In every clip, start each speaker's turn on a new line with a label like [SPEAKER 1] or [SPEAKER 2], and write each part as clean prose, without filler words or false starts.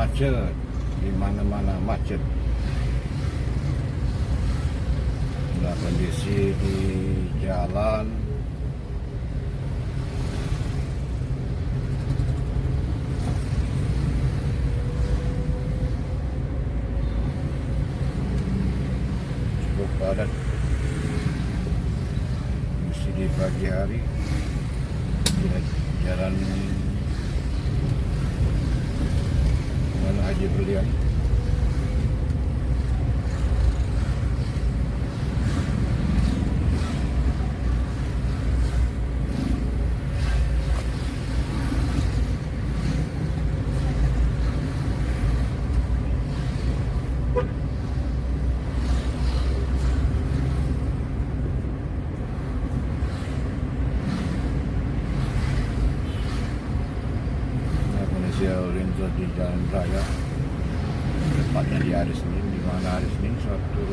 [SPEAKER 1] macet, di mana-mana macet. Nah, kondisi di jalan cukup padat. Kondisi di pagi hari, jalan mana Haji Berlian. Lalu lintas di jalan raya, tepatnya di hari Senin, di mana hari Senin suatu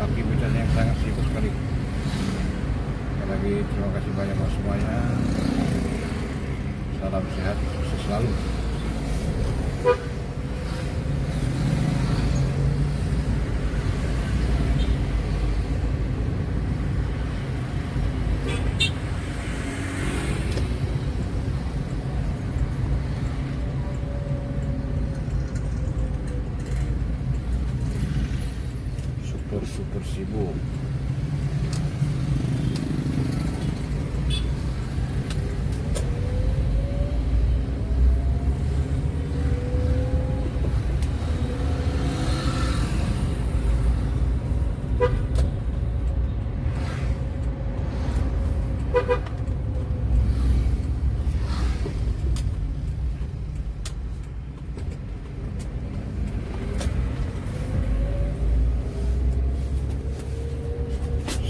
[SPEAKER 1] aktivitas yang sangat sibuk sekali. Sekali lagi terima kasih banyak buat semuanya. Salam sehat, sukses selalu. Super sibuk.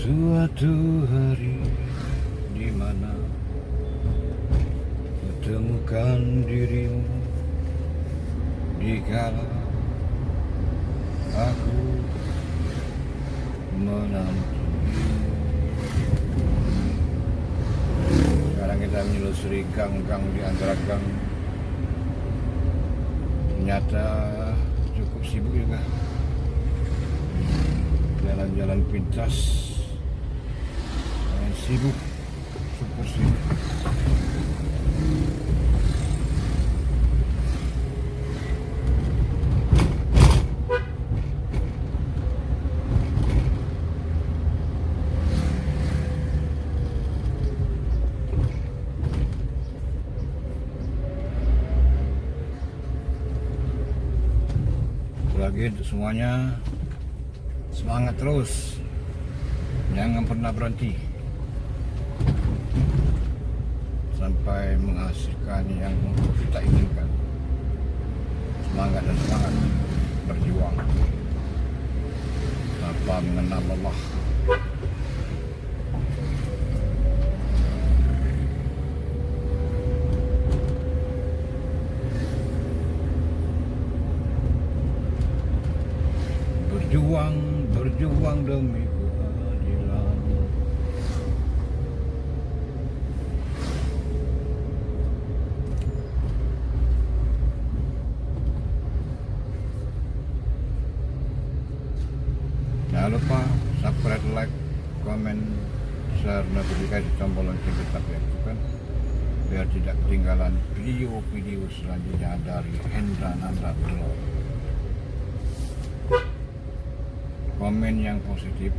[SPEAKER 1] Suatu hari di mana kutemukan dirimu, dikala aku menantimu. Sekarang kita menelusuri gang-gang di antara gang. Ternyata cukup sibuk juga. Jalan-jalan pintas sibuk, super sibuk. Lagi untuk semuanya, semangat terus, jangan pernah berhenti sampai menghasilkan yang kita inginkan. Semangat dan semangat berjuang tanpa mengenal Allah. Berjuang demi keadilan. Jangan lupa subscribe, like, komen, share, notifikasi tombol lonceng tetap diaktifkan biar tidak ketinggalan video-video selanjutnya dari Hendra Nanda Vlog. Komen yang positif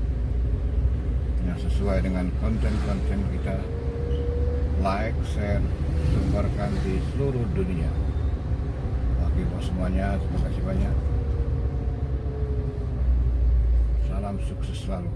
[SPEAKER 1] yang sesuai dengan konten-konten kita, like, share, sebarkan di seluruh dunia. Bagi semuanya, terima kasih banyak. Salam sukses selalu.